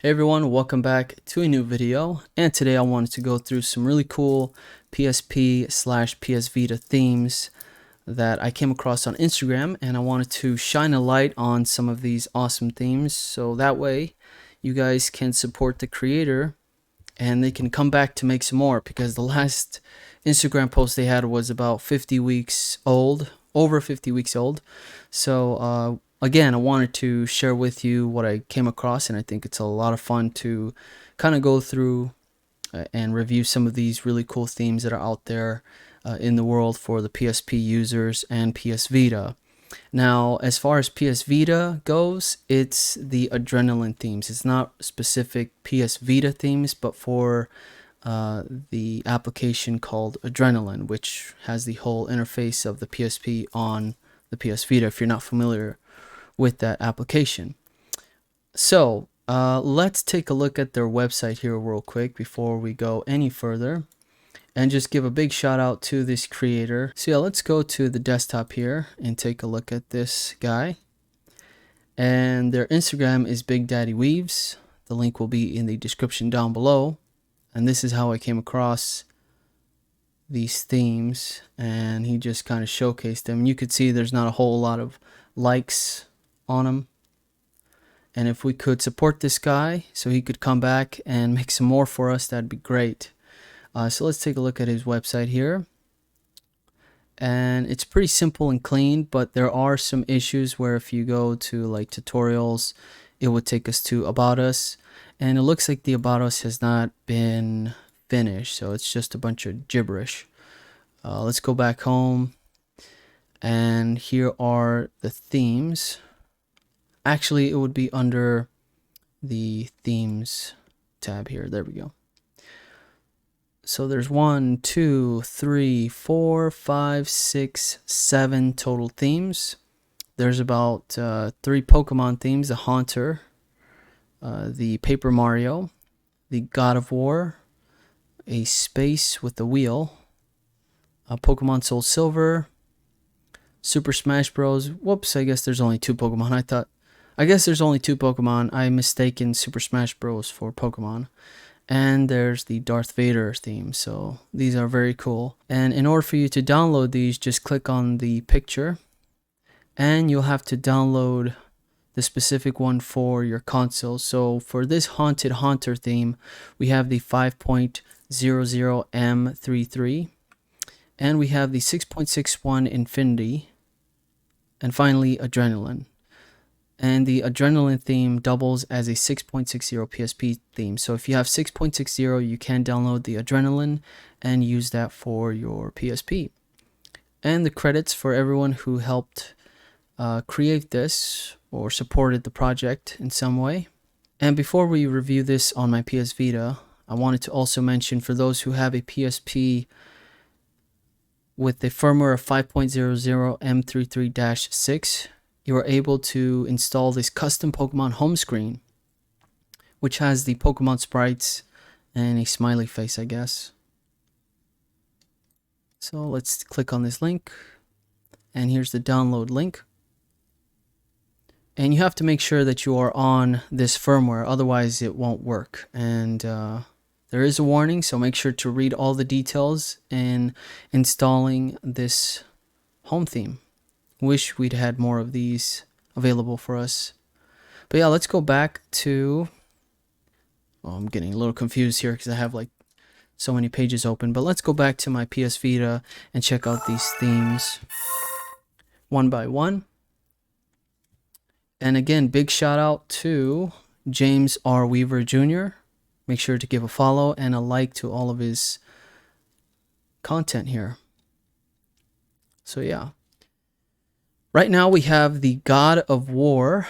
Hey everyone, welcome back to a new video, and today I wanted to go through some really cool PSP/PS Vita themes that I came across on Instagram, and I wanted to shine a light on some of these awesome themes so that way you guys can support the creator and they can come back to make some more, because the last Instagram post they had was about 50 weeks old, over 50 weeks old. So again, I wanted to share with you what I came across, and I think it's a lot of fun to kind of go through and review some of these really cool themes that are out there in the world for the PSP users and PS Vita. Now, as far as PS Vita goes, it's the adrenaline themes. It's not specific PS Vita themes, but for the application called Adrenaline, which has the whole interface of the PSP on the PS Vita, if you're not familiar with that application. So let's take a look at their website here real quick before we go any further, and just give a big shout out to this creator. So yeah, let's go to the desktop here and take a look at this guy. And their Instagram is Big Daddy Weaves. The link will be in the description down below. And this is how I came across these themes, and he just kind of showcased them. You could see there's not a whole lot of likes on them, and if we could support this guy so he could come back and make some more for us, that'd be great. So let's take a look at his website here, and it's pretty simple and clean, but there are some issues where if you go to like tutorials, it would take us to About Us, and it looks like the About Us has not been finished, so it's just a bunch of gibberish. Let's go back home, and here are the themes. Actually, it would be under the themes tab here. There we go. So there's 1, 2, 3, 4, 5, 6, 7 total themes. There's about 3 Pokemon themes: the Haunter, the Paper Mario, the God of War, a Space with the Wheel, Pokemon Soul Silver, Super Smash Bros. Whoops, I guess there's only 2 Pokemon. I guess there's only 2 Pokemon. I mistaken Super Smash Bros. For Pokemon. And there's the Darth Vader theme. So these are very cool. And in order for you to download these, just click on the picture, and you'll have to download the specific one for your console. So for this Haunted Haunter theme, we have the 5.00M33, and we have the 6.61 Infinity, and finally Adrenaline. And the Adrenaline theme doubles as a 6.60 PSP theme. So if you have 6.60, you can download the Adrenaline and use that for your PSP. And the credits for everyone who helped create this or supported the project in some way. And before we review this on my PS Vita, I wanted to also mention, for those who have a PSP with the firmware of 5.00 M33-6, you are able to install this custom Pokemon home screen, which has the Pokemon sprites and a smiley face, I guess. So let's click on this link, and here's the download link. And you have to make sure that you are on this firmware, otherwise it won't work. And there is a warning, so make sure to read all the details in installing this home theme. Wish we'd had more of these available for us. But yeah, let's go back to... Oh, I'm getting a little confused here because I have like so many pages open. But let's go back to my PS Vita and check out these themes one by one. And again, big shout out to James R. Weaver Jr. Make sure to give a follow and a like to all of his content here. So yeah. Right now we have the God of War.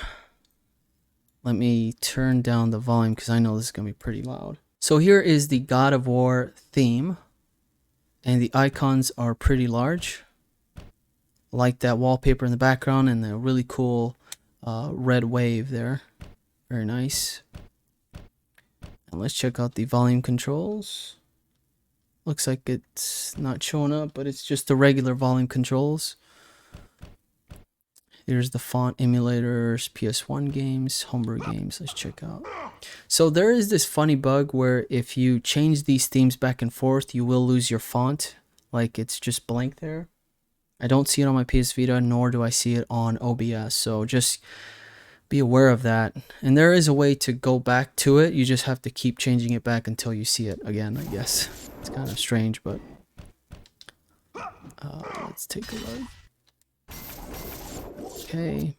Let me turn down the volume because I know this is going to be pretty loud. So here is the God of War theme, and the icons are pretty large. I like that wallpaper in the background and the really cool red wave there. Very nice. And let's check out the volume controls. Looks like it's not showing up, but it's just the regular volume controls. Here's the font emulators, PS1 games, Homebrew Games. Let's check out. So there is this funny bug where if you change these themes back and forth, you will lose your font. Like it's just blank there. I don't see it on my PS Vita, nor do I see it on OBS. So just be aware of that. And there is a way to go back to it. You just have to keep changing it back until you see it again, I guess. It's kind of strange, but let's take a look. Okay.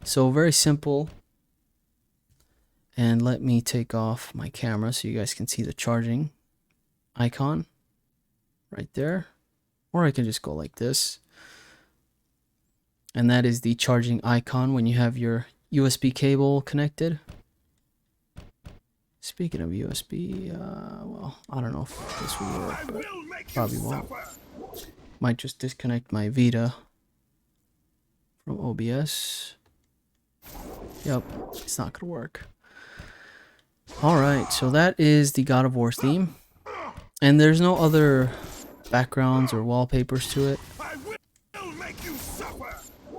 So very simple. And let me take off my camera so you guys can see the charging icon right there. Or I can just go like this. And that is the charging icon when you have your USB cable connected. Speaking of USB, well, I don't know if this will work, but probably won't. Might just disconnect my Vita from OBS. Yep, it's not gonna work. Alright, so that is the God of War theme. And there's no other backgrounds or wallpapers to it.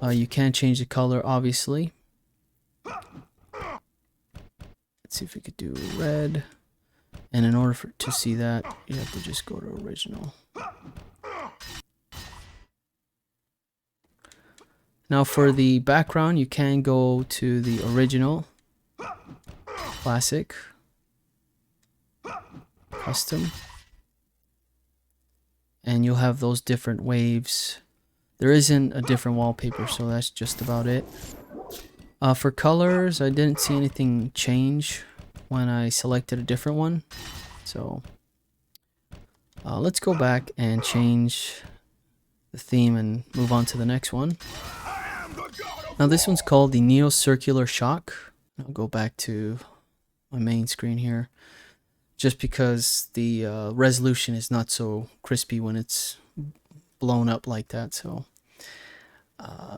You can change the color, obviously. Let's see if we could do red. And in order to see that, you have to just go to original. Now for the background, you can go to the original, classic, custom, and you'll have those different waves. There isn't a different wallpaper, so that's just about it. For colors, I didn't see anything change when I selected a different one. So let's go back and change the theme and move on to the next one. Now this one's called the Neo Circular Shock. I'll go back to my main screen here, just because the resolution is not so crispy when it's blown up like that. So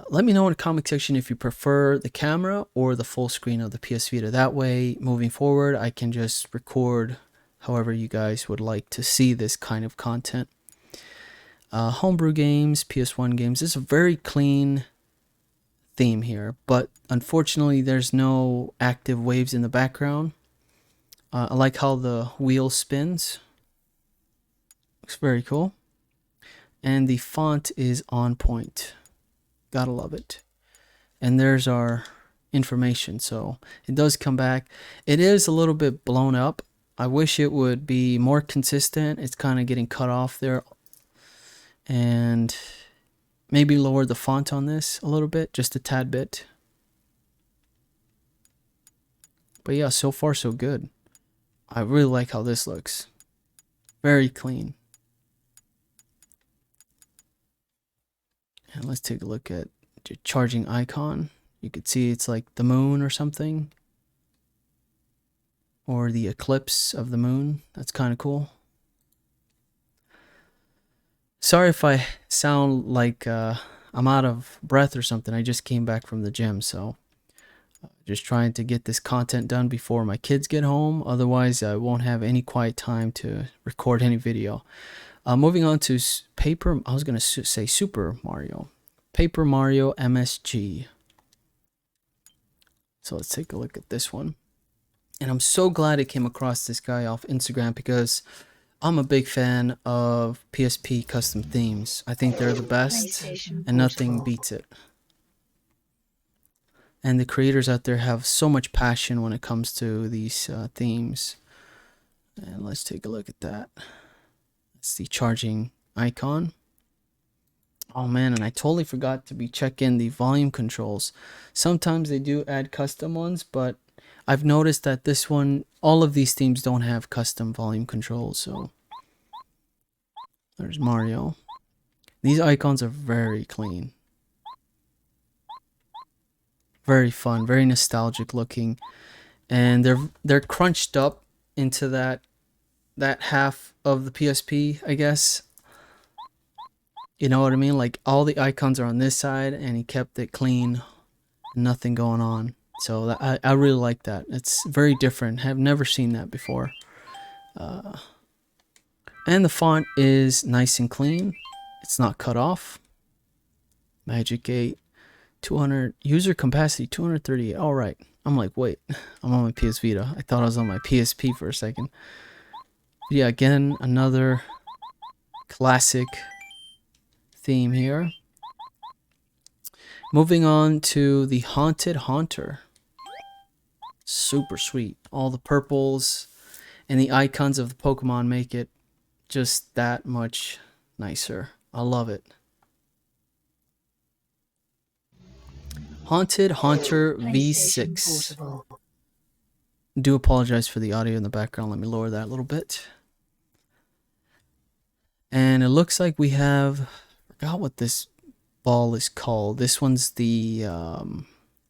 let me know in the comment section if you prefer the camera or the full screen of the PS Vita. That way, moving forward, I can just record however you guys would like to see this kind of content. Homebrew Games, PS1 games. This is a very clean theme here, but unfortunately there's no active waves in the background. I like how the wheel spins. Looks very cool. And the font is on point. Gotta love it. And there's our information. So it does come back. It is a little bit blown up. I wish it would be more consistent. It's kind of getting cut off there. And maybe lower the font on this a little bit, just a tad bit. But yeah, so far so good. I really like how this looks. Very clean. And let's take a look at the charging icon. You could see it's like the moon or something. Or the eclipse of the moon. That's kind of cool. Sorry if I sound like I'm out of breath or something. I just came back from the gym, so just trying to get this content done before my kids get home. Otherwise, I won't have any quiet time to record any video. Moving on to I was going to say Super Mario. Paper Mario MSG. So let's take a look at this one. And I'm so glad I came across this guy off Instagram because I'm a big fan of PSP custom themes. I think they're the best and nothing beats it. And the creators out there have so much passion when it comes to these themes. And let's take a look at that. It's the charging icon. Oh man, and I totally forgot to be checking the volume controls. Sometimes they do add custom ones, but I've noticed that this one, all of these themes don't have custom volume controls. So there's Mario. These icons are very clean. Very fun, very nostalgic looking. And they're crunched up into that half of the PSP, I guess. You know what I mean? Like all the icons are on this side and he kept it clean, nothing going on. So I really like that. It's very different. I've never seen that before. And the font is nice and clean. It's not cut off. Magic 8. 200 user capacity 238. All right. I'm like, wait, I'm on my PS Vita. I thought I was on my PSP for a second. But yeah, again, another classic theme here. Moving on to the Haunted Haunter. Super sweet. All the purples and the icons of the Pokemon make it just that much nicer. I love it. Haunted Haunter V6. Do apologize for the audio in the background. Let me lower that a little bit. And it looks like we have, I forgot what this ball is called. This one's the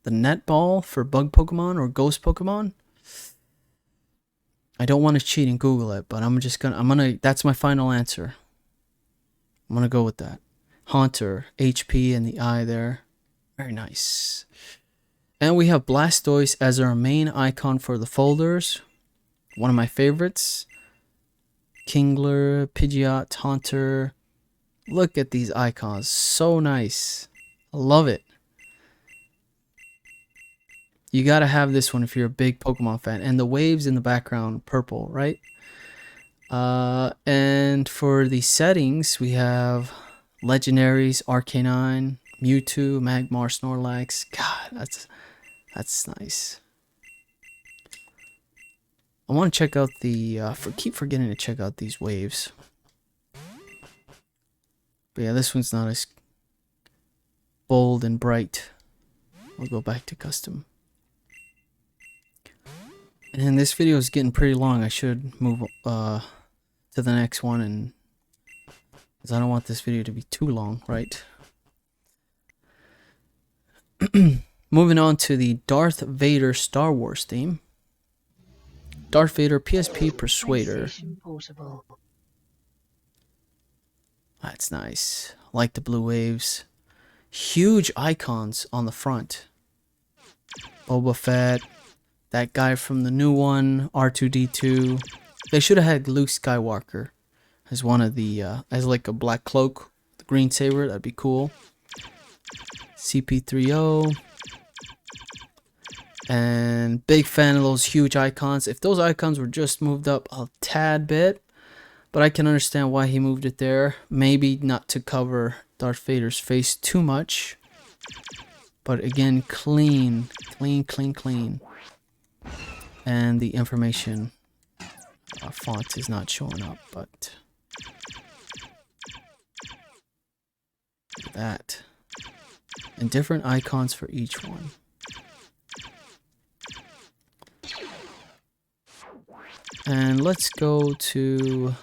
net ball for bug Pokemon or ghost Pokemon. I don't want to cheat and Google it, but that's my final answer. I'm gonna go with that. Haunter, HP and the eye there. Very nice. And we have Blastoise as our main icon for the folders. One of my favorites. Kingler, Pidgeot, Haunter. Look at these icons. So nice. I love it. You gotta have this one if you're a big Pokemon fan. And the waves in the background, purple, right? And for the settings, we have Legendaries, Arcanine, Mewtwo, Magmar, Snorlax. God, that's nice. I want to check out the, keep forgetting to check out these waves. But yeah, this one's not as bold and bright. I'll go back to custom. And this video is getting pretty long. I should move to the next one, and because I don't want this video to be too long, right? Moving on to the Darth Vader Star Wars theme. Darth Vader PSP Persuader. That's nice. I like the blue waves. Huge icons on the front. Boba Fett. That guy from the new one, R2-D2. They should have had Luke Skywalker as one of the, as like a black cloak, the green saber. That'd be cool. CP3O. And big fan of those huge icons. If those icons were just moved up a tad bit, but I can understand why he moved it there. Maybe not to cover Darth Vader's face too much. But again, clean. And the information font is not showing up, but look at that. And different icons for each one. And let's go to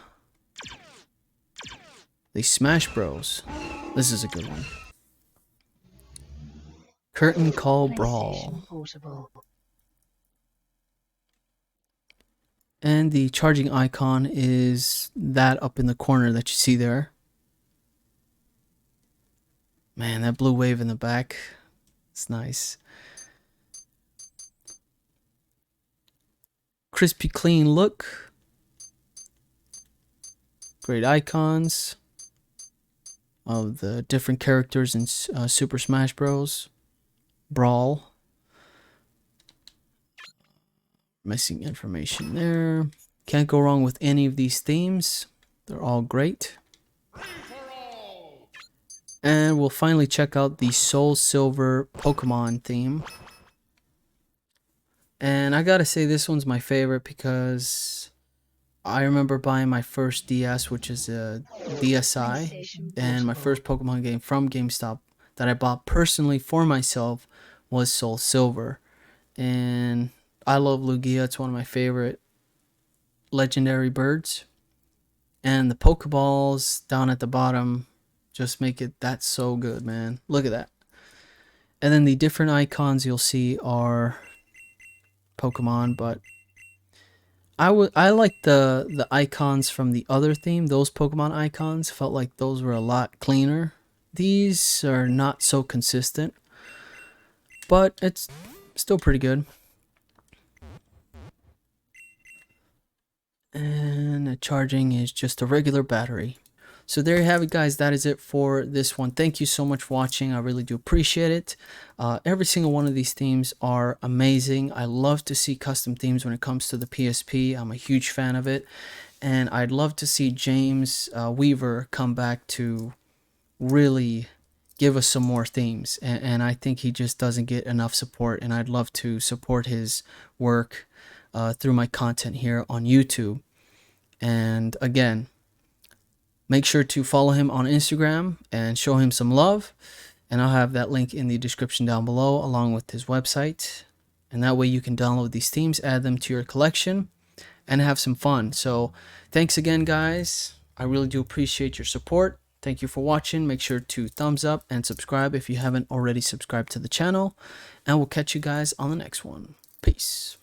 the Smash Bros. This is a good one. Curtain Call Brawl. And the charging icon is that up in the corner that you see there. Man, that blue wave in the back. It's nice. Crispy clean look. Great icons of the different characters in Super Smash Bros. Brawl. Missing information there. Can't go wrong with any of these themes. They're all great. And we'll finally check out the Soul Silver Pokemon theme. And I gotta say, this one's my favorite because I remember buying my first DS, which is a DSi, and my first Pokemon game from GameStop that I bought personally for myself was Soul Silver. And I love Lugia. It's one of my favorite legendary birds. And the Pokeballs down at the bottom just make it that so good, man. Look at that. And then the different icons you'll see are Pokemon, but I like the icons from the other theme. Those Pokemon icons felt like those were a lot cleaner. These are not so consistent, but it's still pretty good. And the charging is just a regular battery. So there you have it, guys. That is it for this one. Thank you so much for watching. I really do appreciate it. Every single one of these themes are amazing. I love to see custom themes when it comes to the PSP. I'm a huge fan of it, and I'd love to see James Weaver come back to really give us some more themes, and I think he just doesn't get enough support, and I'd love to support his work through my content here on YouTube. And again, make sure to follow him on Instagram and show him some love, and I'll have that link in the description down below along with his website, and that way you can download these themes, add them to your collection, and have some fun. So thanks again, guys. I really do appreciate your support. Thank you for watching. Make sure to thumbs up and subscribe if you haven't already subscribed to the channel, and we'll catch you guys on the next one. Peace.